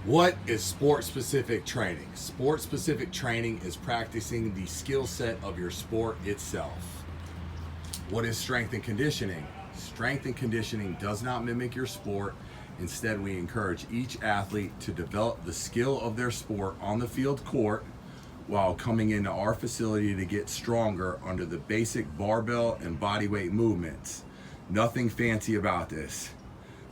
What is sport-specific training? Sport-specific training is practicing the skill set of your sport itself. What is strength and conditioning? Strength and conditioning does not mimic your sport. Instead, we encourage each athlete to develop the skill of their sport on the field court while coming into our facility to get stronger under the basic barbell and bodyweight movements. Nothing fancy about this.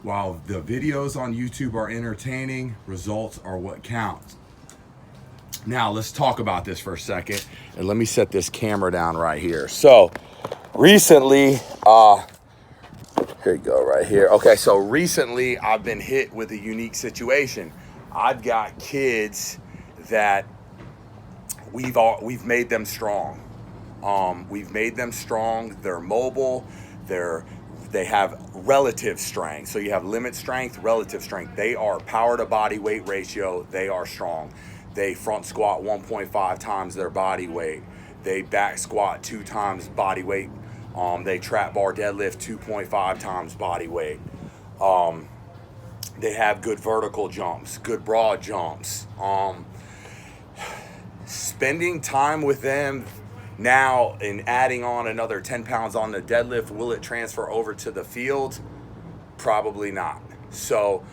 While the videos on YouTube are entertaining, results are what count. Now let's talk about this for a second, and let me set this camera down right here. So recently, here you go right here. Okay, so recently I've been hit with a unique situation. I've got kids that we've made them strong. We've made them strong. They're mobile. They have relative strength. So you have limit strength, relative strength. They are power to body weight ratio. They are strong. They front squat 1.5 times their body weight. They back squat 2 times body weight. They trap bar deadlift 2.5 times body weight. They have good vertical jumps, good broad jumps. Spending time with them now and adding on another 10 pounds on the deadlift, will it transfer over to the field? Probably not. So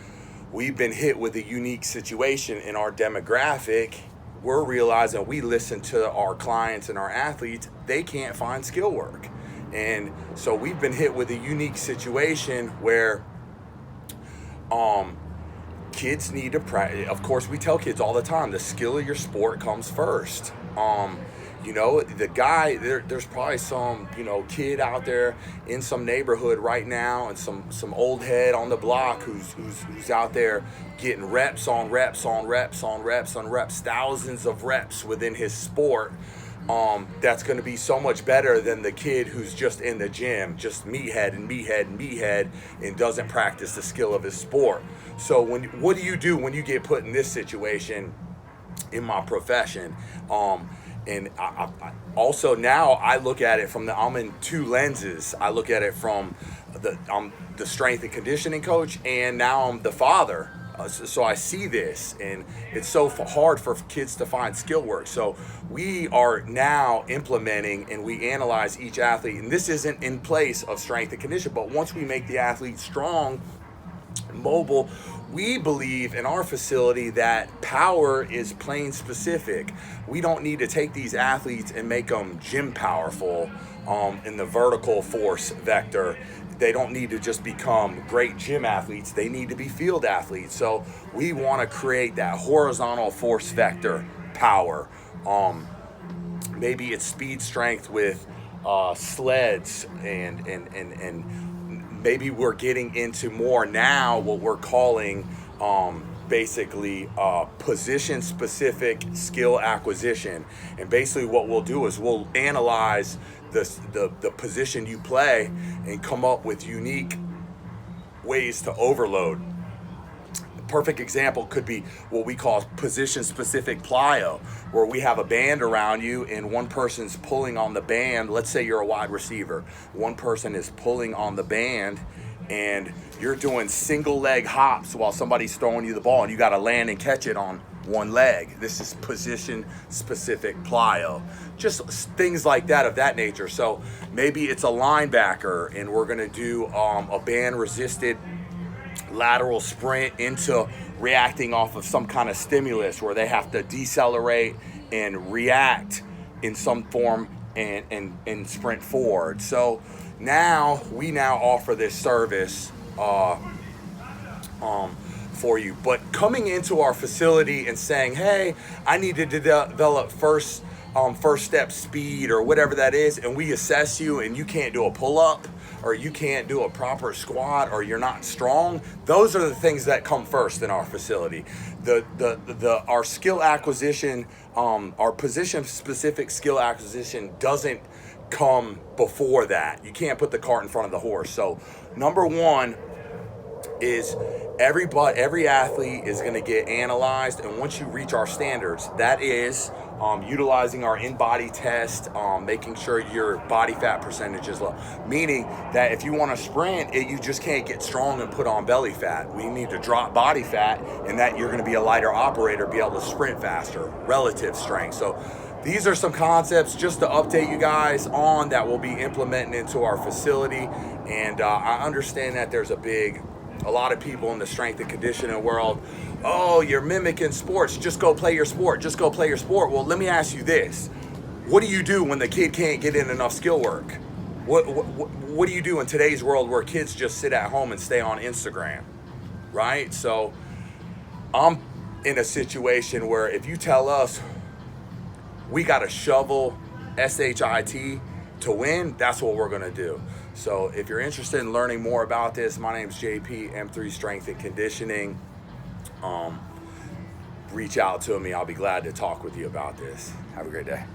we've been hit with a unique situation in our demographic. We're realizing we listen to our clients and our athletes, they can't find skill work. And so we've been hit with a unique situation where kids need to practice. Of course, we tell kids all the time, the skill of your sport comes first. The guy, there's probably some, kid out there in some neighborhood right now and some old head on the block who's out there getting reps on reps on reps on reps on reps, thousands of reps within his sport. That's going to be so much better than the kid who's just in the gym, just meathead and doesn't practice the skill of his sport. So what do you do when you get put in this situation in my profession? And I also now I look at it I'm in 2 lenses. I look at it from I'm the strength and conditioning coach, and now I'm the father. So I see this, and it's so hard for kids to find skill work. So we are now implementing, and we analyze each athlete, and this isn't in place of strength and conditioning, but once we make the athlete strong, mobile, we believe in our facility that power is plane specific. We don't need to take these athletes and make them gym powerful in the vertical force vector. They don't need to just become great gym athletes. They need to be field athletes. So we want to create that horizontal force vector power. Maybe it's speed strength with sleds and maybe we're getting into more now what we're calling basically position specific skill acquisition. And basically what we'll do is we'll analyze the position you play and come up with unique ways to overload. A perfect example could be what we call position specific plyo, where we have a band around you and one person's pulling on the band. Let's say you're a wide receiver. One person is pulling on the band and you're doing single leg hops while somebody's throwing you the ball and you got to land and catch it on one leg. This is position specific plyo. Just things like that of that nature. So maybe it's a linebacker and we're going to do a band resisted lateral sprint into reacting off of some kind of stimulus where they have to decelerate and react in some form and sprint forward. So we now offer this service for you. But coming into our facility and saying, hey, I need to develop first step speed or whatever that is, and we assess you and you can't do a pull-up or you can't do a proper squat or you're not strong, those are the things that come first in our facility. Our skill acquisition, our position specific skill acquisition doesn't come before that. You can't put the cart in front of the horse. So number one is every athlete is going to get analyzed, and once you reach our standards, that is utilizing our in-body test, making sure your body fat percentage is low. Meaning that if you want to sprint, you just can't get strong and put on belly fat. We need to drop body fat, and that you're going to be a lighter operator, be able to sprint faster, relative strength. So these are some concepts just to update you guys on that we'll be implementing into our facility. And I understand that there's a lot of people in the strength and conditioning world, oh, you're mimicking sports, just go play your sport, just go play your sport. Well, let me ask you this. What do you do when the kid can't get in enough skill work? What do you do in today's world where kids just sit at home and stay on Instagram, right? So I'm in a situation where if you tell us we got to shovel SHIT to win, that's what we're going to do. So if you're interested in learning more about this, my name's JP, M3 Strength and Conditioning. Reach out to me. I'll be glad to talk with you about this. Have a great day.